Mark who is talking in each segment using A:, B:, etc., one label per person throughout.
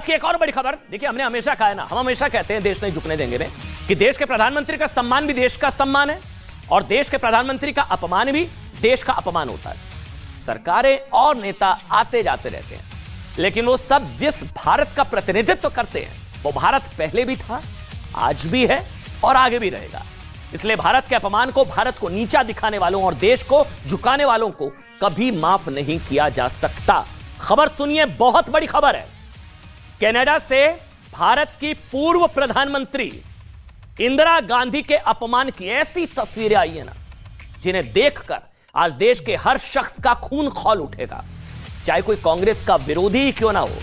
A: की एक और बड़ी खबर देखिए, हमने हमेशा कहा है ना, हम हमेशा कहते हैं देश नहीं झुकने देंगे रे, कि देश के प्रधानमंत्री का सम्मान भी देश का सम्मान है और देश के प्रधानमंत्री का अपमान भी देश का अपमान होता है। सरकारें और नेता आते जाते रहते हैं, लेकिन वो सब जिस भारत का प्रतिनिधित्व करते हैं वो भारत पहले भी था, आज भी है और आगे भी रहेगा। इसलिए भारत के अपमान को, भारत को नीचा दिखाने वालों और देश को झुकाने वालों को कभी माफ नहीं किया जा सकता। खबर सुनिए, बहुत बड़ी खबर है। कनाडा से भारत की पूर्व प्रधानमंत्री इंदिरा गांधी के अपमान की ऐसी तस्वीरें आई है ना, जिन्हें देखकर आज देश के हर शख्स का खून खौल उठेगा, चाहे कोई कांग्रेस का विरोधी क्यों ना हो,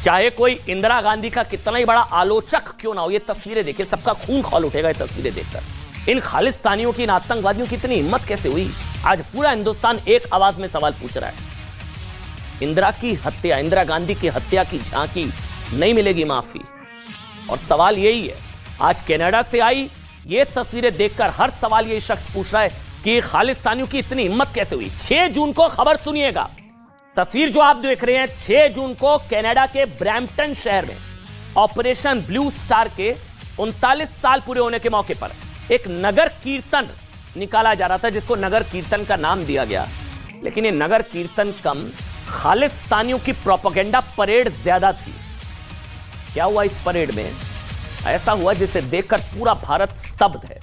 A: चाहे कोई इंदिरा गांधी का कितना ही बड़ा आलोचक क्यों ना हो। ये तस्वीरें देखिए, सबका खून खौल उठेगा ये तस्वीरें देखकर। इन खालिस्तानियों की, इन आतंकवादियों की इतनी हिम्मत कैसे हुई? आज पूरा हिंदुस्तान एक आवाज में सवाल पूछ रहा है। इंदिरा की हत्या, इंदिरा गांधी की हत्या की झांकी, नहीं मिलेगी माफी। और सवाल यही है, आज कनाडा से आई ये तस्वीरें देखकर हर सवाल ये शख्स पूछ रहा है कि खालिस्तानियों की इतनी हिम्मत कैसे हुई। 6 जून को खबर सुनिएगा, तस्वीर जो आप देख रहे हैं, 6 जून को कनाडा के ब्रैम्पटन शहर में ऑपरेशन ब्लू स्टार के 39 साल पूरे होने के मौके पर एक नगर कीर्तन निकाला जा रहा था, जिसको नगर कीर्तन का नाम दिया गया। लेकिन ये नगर कीर्तन कम, खालिस्तानियों की प्रोपेगेंडा परेड ज्यादा थी। क्या हुआ इस परेड में? ऐसा हुआ जिसे देखकर पूरा भारत स्तब्ध है।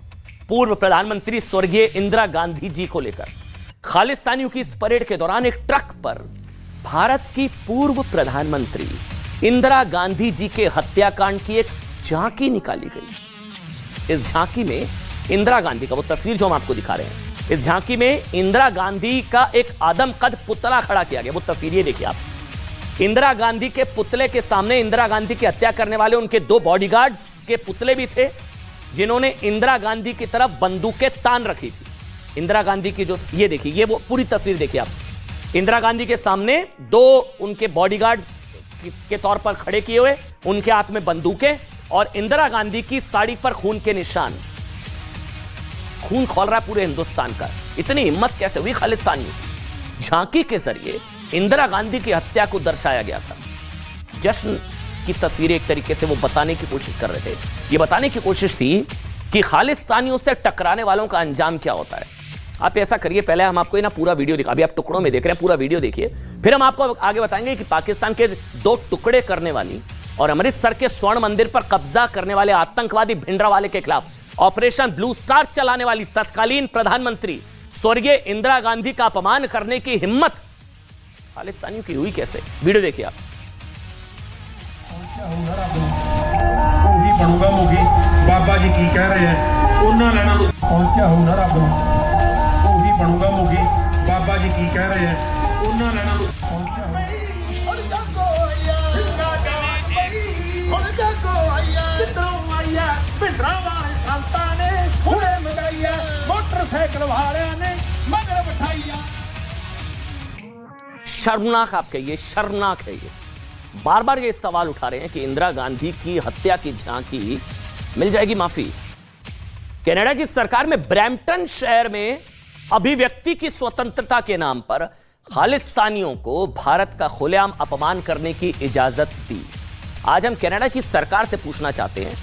A: पूर्व प्रधानमंत्री स्वर्गीय इंदिरा गांधी जी को लेकर खालिस्तानियों की इस परेड के दौरान एक ट्रक पर भारत की पूर्व प्रधानमंत्री इंदिरा गांधी जी के हत्याकांड की एक झांकी निकाली गई। इस झांकी में इंदिरा गांधी का, वो तस्वीर जो हम आपको दिखा रहे हैं, इस झांकी में इंदिरा गांधी का एक आदमकद पुतला खड़ा किया गया। वो तस्वीर ये देखिए आप, इंदिरा गांधी के पुतले के सामने इंदिरा गांधी की हत्या करने वाले उनके 2 बॉडीगार्ड्स के पुतले भी थे, जिन्होंने इंदिरा गांधी की तरफ बंदूकें तान रखी थी। इंदिरा गांधी की जो, ये देखिए, ये वो पूरी तस्वीर देखिए आप, इंदिरा गांधी के सामने 2 उनके बॉडीगार्ड के तौर पर खड़े किए हुए, उनके हाथ में बंदूकें और इंदिरा गांधी की साड़ी पर खून के निशान। खून खौल रहा है पूरे हिंदुस्तान का। इतनी हिम्मत कैसे हुई खालिस्तानी? झांकी के जरिए इंदिरा गांधी की हत्या को दर्शाया गया था। जश्न की तस्वीरें एक तरीके से वो बताने की कोशिश कर रहे थे। ये बताने की कोशिश थी कि खालिस्तानियों से टकराने वालों का अंजाम क्या होता है। आप ऐसा करिए, पहले हम आपको ना पूरा वीडियो दिखा, अभी आप टुकड़ों में देख रहे हैं, पूरा वीडियो देखिए, फिर हम आपको आगे बताएंगे कि पाकिस्तान के 2 टुकड़े करने वाली और अमृतसर के स्वर्ण मंदिर पर कब्जा करने वाले आतंकवादी भिंडरावाले के खिलाफ ऑपरेशन ब्लू स्टार चलाने वाली तत्कालीन प्रधानमंत्री स्वर्गीय इंदिरा गांधी का अपमान करने की हिम्मत खालिस्तानियों की हुई कैसे। वीडियो देखिए आप।
B: ਉਹੀ ਬਣੂਗਾ ਮੁਖੀ ਬਾਬਾ ਜੀ ਕੀ ਕਹਿ ਰਹੇ ਹੈ ਉਹਨਾਂ ਲੈਣਾ ਨੂੰ ਪਹੁੰਚਿਆ ਹੋਊ ਨਾ ਰੱਬ ਨੂੰ। ਉਹੀ ਬਣੂਗਾ ਮੁਖੀ ਬਾਬਾ ਜੀ ਕੀ ਕਹਿ ਰਹੇ ਹੈ ਉਹਨਾਂ ਲੈਣਾ ਨੂੰ ਪਹੁੰਚਿਆ ਹੋਊ।
C: मोटरसाइकिल वाले ने मगर बिठाइया।
A: शर्मनाक आप कहिए, शर्मनाक है ये। बार बार ये सवाल उठा रहे हैं कि इंदिरा गांधी की हत्या की झांकी मिल जाएगी माफी। कनाडा की सरकार में ब्रैम्पटन शहर में अभिव्यक्ति की स्वतंत्रता के नाम पर खालिस्तानियों को भारत का खुलेआम अपमान करने की इजाजत दी। आज हम कनाडा की सरकार से पूछना चाहते हैं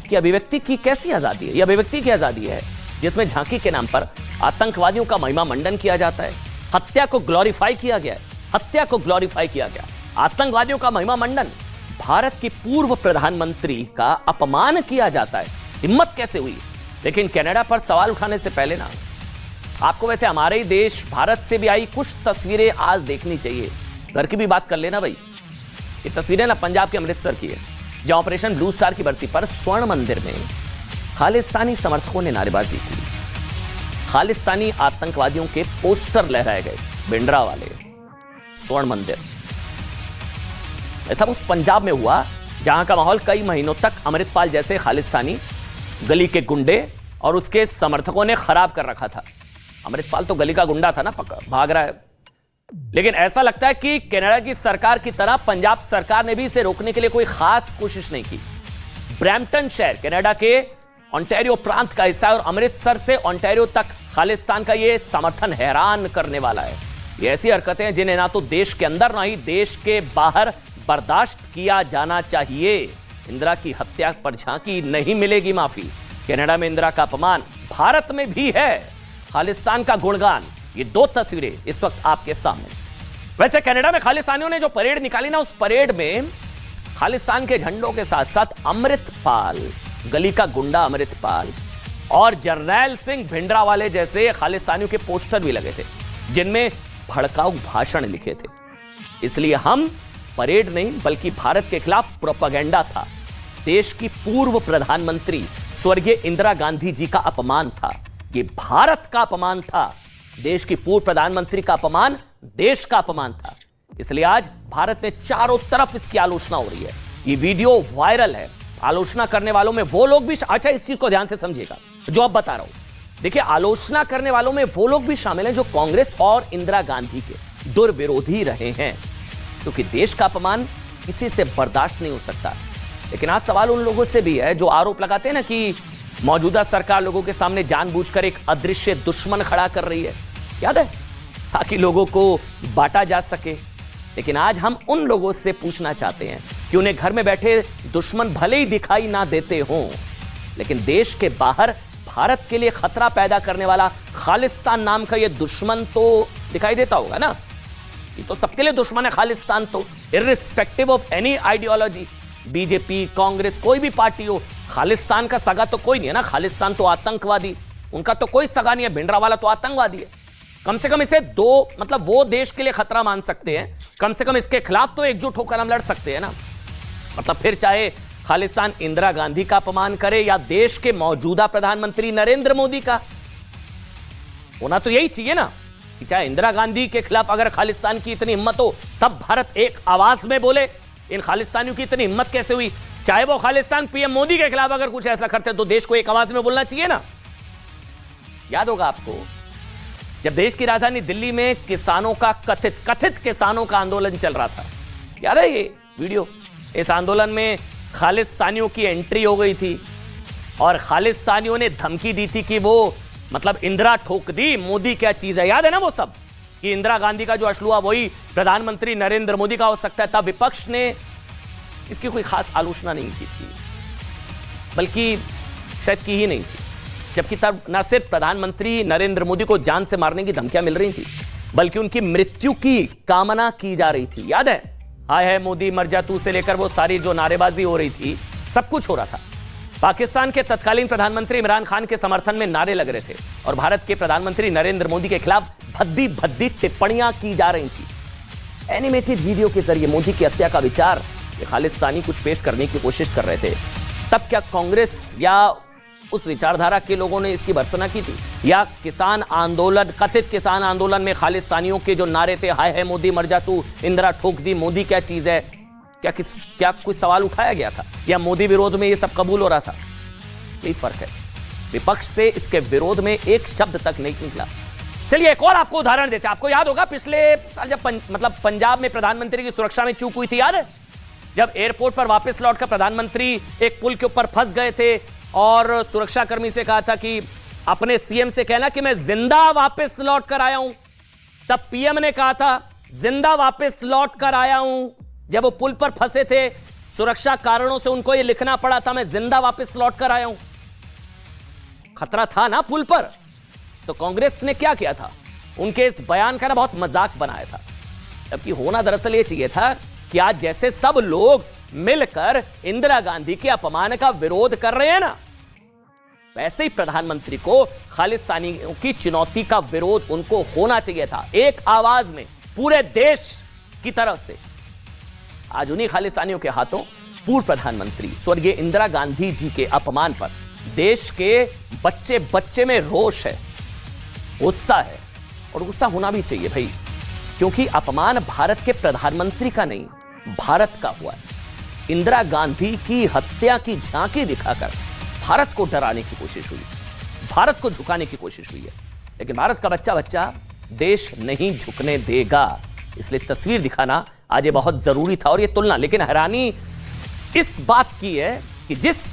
A: कि अभिव्यक्ति की कैसी आजादी है? यह अभिव्यक्ति की आजादी है जिसमें झांकी के नाम पर आतंकवादियों का महिमा मंडन किया जाता है, हत्या को ग्लोरीफाई किया गया है, हत्या को ग्लोरीफाई किया गया, आतंकवादियों का महिमा मंडन, भारत की पूर्व प्रधानमंत्री का अपमान किया जाता है। हिम्मत कैसे हुई? लेकिन कनाडा पर सवाल उठाने से पहले ना, आपको वैसे हमारे ही देश भारत से भी आई कुछ तस्वीरें आज देखनी चाहिए। घर की भी बात कर लेना भाई। ये तस्वीरें ना पंजाब के अमृतसर की है, जहां ऑपरेशन ब्लू स्टार की बरसी पर स्वर्ण मंदिर में खालिस्तानी समर्थकों ने नारेबाजी की, खालिस्तानी आतंकवादियों के पोस्टर लहराए गए, भिंडरावाले, स्वर्ण मंदिर। ऐसा उस पंजाब में हुआ जहां का माहौल कई महीनों तक अमृतपाल जैसे खालिस्तानी गली के गुंडे और उसके समर्थकों ने खराब कर रखा था। अमृतपाल तो गली का गुंडा था ना, भाग रहा है। लेकिन ऐसा लगता है कि कनाडा की सरकार की तरह पंजाब सरकार ने भी इसे रोकने के लिए कोई खास कोशिश नहीं की। ब्रैम्पटन शहर कनाडा के ओंटारियो प्रांत का हिस्सा है और अमृतसर से ओंटारियो तक खालिस्तान का यह समर्थन हैरान करने वाला है। ये ऐसी हरकतें हैं जिन्हें ना तो देश के अंदर ना ही देश के बाहर बर्दाश्त किया जाना चाहिए। इंदिरा की हत्या पर झांकी, नहीं मिलेगी माफी। कनाडा में इंदिरा का अपमान, भारत में भी है खालिस्तान का गुणगान। ये दो तस्वीरें इस वक्त आपके सामने। वैसे कनाडा में खालिस्तानियों ने जो परेड निकाली ना, उस परेड में खालिस्तान के झंडों के साथ साथ अमृतपाल, गली का गुंडा अमृतपाल और जर्नैल सिंह भिंडरावाले जैसे खालिस्तानियों के पोस्टर भी लगे थे, जिनमें भड़काऊ भाषण लिखे थे। इसलिए हम परेड नहीं बल्कि भारत के खिलाफ प्रोपेगेंडा था। देश की पूर्व प्रधानमंत्री स्वर्गीय इंदिरा गांधी जी का अपमान था। ये भारत का अपमान था। देश की पूर्व प्रधानमंत्री का अपमान देश का अपमान था। इसलिए आज भारत में चारों तरफ इसकी आलोचना हो रही है। ये वीडियो वायरल है। आलोचना करने वालों में वो लोग भी, अच्छा इस चीज को ध्यान से समझिएगा जो अब बता रहा हूं। देखिए, आलोचना करने वालों में वो लोग भी शामिल हैं जो कांग्रेस और इंदिरा गांधी के दुर्विरोधी रहे हैं, क्योंकि देश का अपमान किसी से बर्दाश्त नहीं हो सकता। लेकिन आज सवाल उन लोगों से भी है जो आरोप लगाते हैं ना कि मौजूदा सरकार लोगों के सामने जानबूझकर एक अदृश्य दुश्मन खड़ा कर रही है, याद है, ताकि लोगों को बांटा जा सके। लेकिन आज हम उन लोगों से पूछना चाहते हैं कि उन्हें घर में बैठे दुश्मन भले ही दिखाई ना देते हों, लेकिन देश के बाहर भारत के लिए खतरा पैदा करने वाला खालिस्तान नाम का यह दुश्मन तो दिखाई देता होगा ना। ये तो सबके लिए दुश्मन है खालिस्तान, तो irrespective of any ideology, BJP, Congress, कोई भी पार्टी हो, खालिस्तान का सगा तो कोई नहीं है ना। खालिस्तान तो आतंकवादी, उनका तो कोई सगा नहीं है। भिंडरावाला तो आतंकवादी है। कम से कम इसे दो, मतलब वो देश के लिए खतरा मान सकते हैं, कम से कम इसके खिलाफ तो एकजुट होकर हम लड़ सकते हैं ना। मतलब फिर चाहे खालिस्तान इंदिरा गांधी का अपमान करे या देश के मौजूदा प्रधानमंत्री नरेंद्र मोदी का, होना तो यही चाहिए ना कि चाहे इंदिरा गांधी के खिलाफ अगर खालिस्तान की इतनी हिम्मत हो तब भारत एक आवाज में बोले। इन खालिस्तानियों की इतनी हिम्मत कैसे हुई? चाहे वो खालिस्तान पीएम मोदी के खिलाफ अगर कुछ ऐसा करते तो देश को एक आवाज में बोलना चाहिए ना। याद होगा आपको, जब देश की राजधानी दिल्ली में किसानों का कथित किसानों का आंदोलन चल रहा था, याद है ये वीडियो? इस आंदोलन में खालिस्तानियों की एंट्री हो गई थी और खालिस्तानियों ने धमकी दी थी कि वो, मतलब इंदिरा ठोक दी, मोदी क्या चीज है। याद है ना वो सब, कि इंदिरा गांधी का जो असलुआ वही प्रधानमंत्री नरेंद्र मोदी का हो सकता है। तब विपक्ष ने इसकी कोई खास आलोचना नहीं की थी, बल्कि शायद की ही नहीं थी। जबकि तब न सिर्फ प्रधानमंत्री नरेंद्र मोदी को जान से मारने की धमकियां मिल रही थी, बल्कि उनकी मृत्यु की कामना की जा रही थी। याद है, हाय है मोदी मर जा तू से लेकर वो सारी जो नारेबाजी हो रही थी, सब कुछ हो रहा था। पाकिस्तान के तत्कालीन प्रधानमंत्री इमरान खान के समर्थन में नारे लग रहे थे और भारत के प्रधानमंत्री नरेंद्र मोदी के खिलाफ भद्दी भद्दी टिप्पणियां की जा रही थी। एनिमेटेड वीडियो के जरिए मोदी की हत्या का विचार ये खालिस्तानी कुछ पेश करने की कोशिश कर रहे थे। तब क्या कांग्रेस या उस विचारधारा के लोगों ने इसकी भर्त्सना की थी? या किसान आंदोलन, कथित किसान आंदोलन में खालिस्तानियों के जो नारे थे, हाय है मोदी मर जा तू, इंदिरा ठोक दी, मोदी क्या चीज है, क्या कोई सवाल उठाया गया था? या मोदी विरोध में ये सब कबूल हो रहा था? यही फर्क है। विपक्ष से इसके विरोध में एक शब्द तक नहीं निकला। चलिए एक और आपको उदाहरण देते हैं। आपको याद होगा पिछले साल जब पंजाब में प्रधानमंत्री की सुरक्षा में चूक हुई थी, याद है? जब एयरपोर्ट पर वापस लौटकर प्रधानमंत्री एक पुल के ऊपर फंस गए थे और सुरक्षाकर्मी से कहा था कि अपने सीएम से कहना कि मैं जिंदा वापस लौट कर आया हूं। तब पीएम ने कहा था जिंदा वापस लौट कर आया हूं। जब वो पुल पर फंसे थे, सुरक्षा कारणों से उनको ये लिखना पड़ा था मैं जिंदा वापस लौट कर आया हूं। खतरा था ना पुल पर। तो कांग्रेस ने क्या किया था? उनके इस बयान का ना बहुत मजाक बनाया था, जबकि होना दरअसल ये चाहिए था कि आज जैसे सब लोग मिलकर इंदिरा गांधी के अपमान का विरोध कर रहे हैं ना, वैसे ही प्रधानमंत्री को खालिस्तानियों की चुनौती का विरोध उनको होना चाहिए था, एक आवाज में, पूरे देश की तरफ से। आज उन्हीं खालिस्तानियों के हाथों पूर्व प्रधानमंत्री स्वर्गीय इंदिरा गांधी जी के अपमान पर देश के बच्चे बच्चे में रोष है, गुस्सा है, और गुस्सा होना भी चाहिए भाई, क्योंकि अपमान भारत के प्रधानमंत्री का नहीं, भारत का हुआ है। इंदिरा गांधी की हत्या की झांकी दिखाकर भारत को डराने की कोशिश हुई, भारत को झुकाने की कोशिश हुई है। लेकिन भारत का बच्चा बच्चा देश नहीं झुकने देगा, इसलिए तस्वीर दिखाना आज ये बहुत जरूरी था और ये तुलना। लेकिन हैरानी इस बात की है कि जिस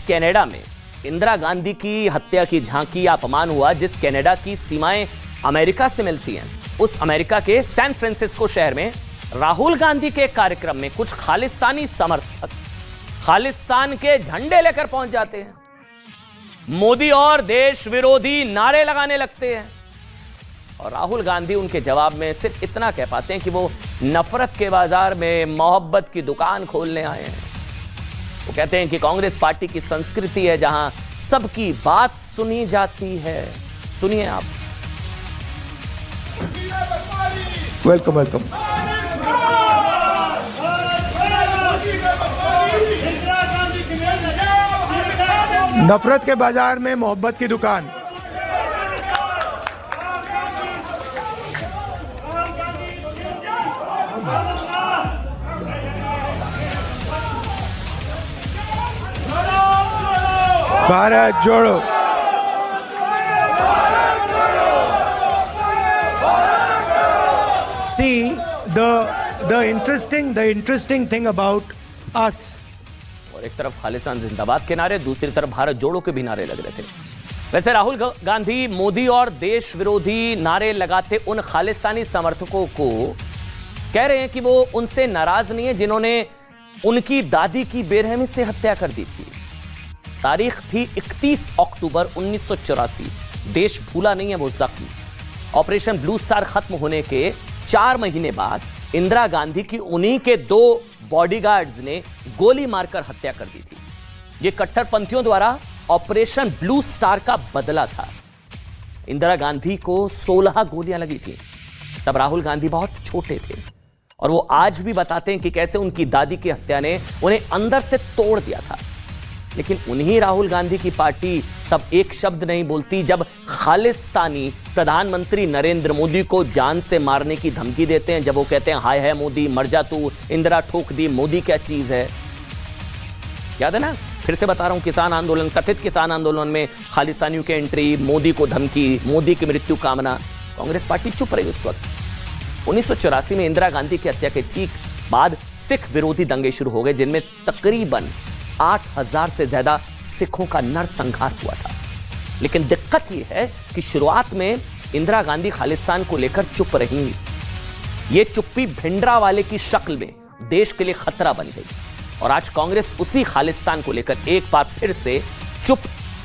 A: कनाडा में इंदिरा गांधी की हत्या की झांकी या अपमान हुआ, जिस कनाडा की सीमाएं अमेरिका से मिलती हैं, उस अमेरिका के सैन फ्रांसिस्को शहर में राहुल गांधी के कार्यक्रम में कुछ खालिस्तानी समर्थक खालिस्तान के झंडे लेकर पहुंच जाते हैं, मोदी और देश विरोधी नारे लगाने लगते हैं, और राहुल गांधी उनके जवाब में सिर्फ इतना कह पाते हैं कि वो नफरत के बाजार में मोहब्बत की दुकान खोलने आए हैं। वो कहते हैं कि कांग्रेस पार्टी की संस्कृति है जहां सबकी बात सुनी जाती है। सुनिए आप।
D: Welcome welcome. नफरत के बाजार में मोहब्बत की दुकान। भारत जोड़ो। See the interesting thing about us.
A: और एक तरफ खालिस्तान जिंदाबाद के नारे, दूसरी तरफ भारत जोड़ो के भी नारे लग रहे थे। वैसे राहुल गांधी मोदी और देश विरोधी नारे लगाते उन खालिस्तानी समर्थकों को कह रहे हैं कि वो उनसे नाराज नहीं है जिन्होंने उनकी दादी की बेरहमी से हत्या कर दी थी। तारीख थी 31 अक्टूबर 1984। देश भूला नहीं है वो जख्म। ऑपरेशन ब्लू स्टार खत्म होने के 4 महीने बाद इंदिरा गांधी की उन्हीं के 2 बॉडीगार्ड्स ने गोली मारकर हत्या कर दी थी। यह कट्टरपंथियों द्वारा ऑपरेशन ब्लू स्टार का बदला था। इंदिरा गांधी को 16 गोलियां लगी थी। तब राहुल गांधी बहुत छोटे थे और वो आज भी बताते हैं कि कैसे उनकी दादी की हत्या ने उन्हें अंदर से तोड़ दिया था। लेकिन उन्हीं राहुल गांधी की पार्टी तब एक शब्द नहीं बोलती जब खालिस्तानी प्रधानमंत्री नरेंद्र मोदी को जान से मारने की धमकी देते हैं, जब वो कहते हैं हाय है मोदी मर जा तू, इंदिरा ठोक दी, मोदी क्या चीज है। याद है ना? फिर से बता रहा हूं, किसान आंदोलन, कथित किसान आंदोलन में खालिस्तानियों की एंट्री, मोदी को धमकी, मोदी की मृत्यु कामना। कांग्रेस पार्टी चुप रही उस वक्त। 1984 में इंदिरा गांधी की हत्या के ठीक बाद सिख विरोधी दंगे शुरू हो गए, जिनमें तकरीबन 8000 से ज्यादा सिखों का नरसंहार हुआ था। लेकिन दिक्कत यह है कि शुरुआत में इंदिरा गांधी खालिस्तान को लेकर चुप रही। यह चुप्पी भिंडरावाले की शक्ल में देश के लिए खतरा बन गई और आज कांग्रेस उसी खालिस्तान को लेकर एक बार फिर से चुप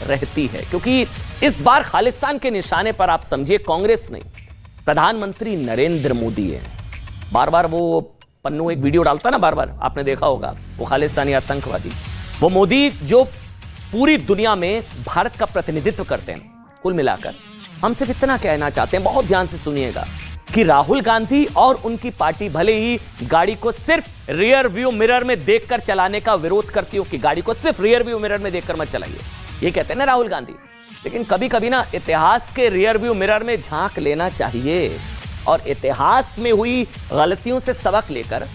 A: रहती है, क्योंकि इस बार खालिस्तान के निशाने पर आप समझिए कांग्रेस नहीं, प्रधानमंत्री नरेंद्र मोदी है। बार बार वो पन्नू एक वीडियो डालता ना, बार बार आपने देखा होगा, वो खालिस्तानी आतंकवादी, वो मोदी जो पूरी दुनिया में भारत का प्रतिनिधित्व करते हैं। कुल मिलाकर हम सिर्फ इतना कहना चाहते हैं, बहुत ध्यान से सुनिएगा, कि राहुल गांधी और उनकी पार्टी भले ही गाड़ी को सिर्फ रियर व्यू मिरर में देखकर चलाने का विरोध करती हो कि गाड़ी को सिर्फ रियर व्यू मिरर में देखकर मत चलाइए, ये कहते हैं ना राहुल गांधी, लेकिन कभी कभी ना इतिहास के रियर व्यू मिरर में झांक लेना चाहिए और इतिहास में हुई गलतियों से सबक लेकर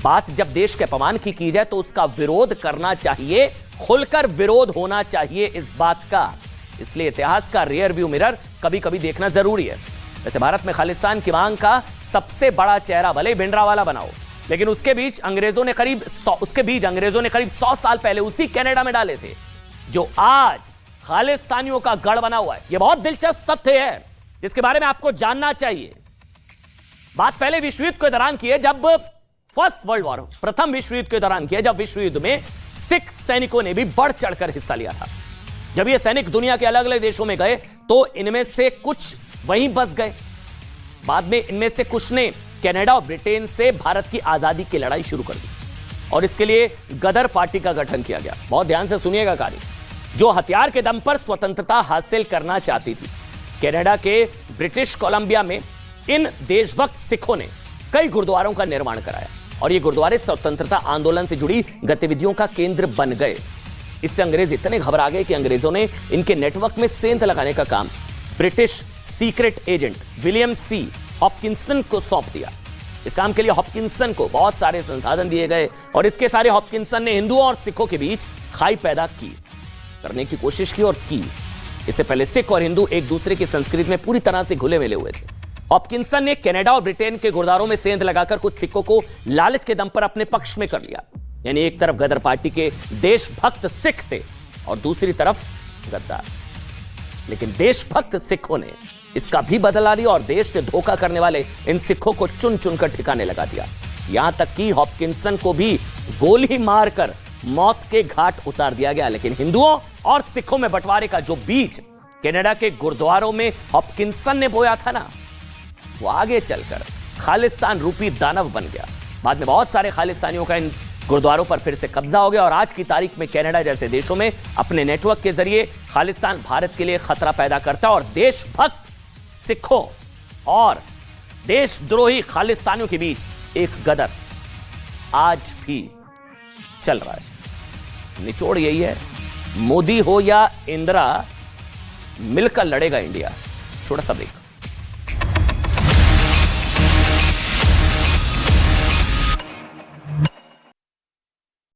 A: बात जब देश के अपमान की जाए तो उसका विरोध करना चाहिए, खुलकर विरोध होना चाहिए इस बात का। इसलिए इतिहास का रियर व्यू मिरर कभी कभी देखना जरूरी है। वैसे भारत में खालिस्तान की मांग का सबसे बड़ा चेहरा भले भिंडरावाला बनाओ, लेकिन उसके बीच अंग्रेजों ने करीब 100 साल पहले उसी कनाडा में डाले थे, जो आज खालिस्तानियों का गढ़ बना हुआ है। यह बहुत दिलचस्प तथ्य है जिसके बारे में आपको जानना चाहिए। बात पहले विश्व युद्ध के दौरान की है, जब फर्स्ट वर्ल्ड वॉर, प्रथम विश्व युद्ध के दौरान की है, जब विश्व युद्ध में सिख सैनिकों ने भी बढ़ चढ़कर हिस्सा लिया था। जब ये सैनिक दुनिया के अलग अलग देशों में गए तो इनमें से कुछ वहीं बस गए। बाद में इनमें से कुछ ने कनाडा और ब्रिटेन से भारत की आजादी की लड़ाई शुरू कर दी और इसके लिए गदर पार्टी का गठन किया गया। बहुत ध्यान से सुनिएगा कार्य, जो हथियार के दम पर स्वतंत्रता हासिल करना चाहती थी। कनाडा के ब्रिटिश कोलंबिया में इन देशभक्त सिखों ने कई गुरुद्वारों का निर्माण कराया और ये गुरुद्वारे स्वतंत्रता आंदोलन से जुड़ी गतिविधियों का केंद्र बन गए। इससे अंग्रेज इतने घबरा गए कि अंग्रेजों ने इनके नेटवर्क में सेंध लगाने का काम British secret agent William C Hopkinson को सौंप दिया। इस काम के लिए हॉपकिंसन को बहुत सारे संसाधन दिए गए और इसके सारे हॉपकिंसन ने हिंदुओं और सिखों के बीच खाई पैदा करने की कोशिश की और की। इससे पहले सिख और हिंदू एक दूसरे की संस्कृति में पूरी तरह से घुले मिले हुए थे। हॉपकिंसन ने कनाडा और ब्रिटेन के गुरुद्वारों में सेंध लगाकर कुछ सिखों को लालच के दम पर अपने पक्ष में कर लिया। यानी एक तरफ गदर पार्टी के देशभक्त सिख थे और दूसरी तरफ गद्दार। लेकिन देशभक्त सिखों ने इसका भी बदला लिया और देश से धोखा करने वाले इन सिखों को चुन चुनकर ठिकाने लगा दिया। यहां तक कि हॉपकिंसन को भी गोली मारकर मौत के घाट उतार दिया गया। लेकिन हिंदुओं और सिखों में बंटवारे का जो बीज कनाडा के गुरुद्वारों में हॉपकिंसन ने बोया था ना, वो आगे चलकर खालिस्तान रूपी दानव बन गया। बाद में बहुत सारे खालिस्तानियों का इन गुरुद्वारों पर फिर से कब्जा हो गया और आज की तारीख में कनाडा जैसे देशों में अपने नेटवर्क के जरिए खालिस्तान भारत के लिए खतरा पैदा करता है और देशभक्त सिखों और देशद्रोही खालिस्तानियों के बीच एक गदर आज भी चल रहा है। निचोड़ यही है, मोदी हो या इंदिरा, मिलकर लड़ेगा इंडिया। छोटा सा ब्रेक।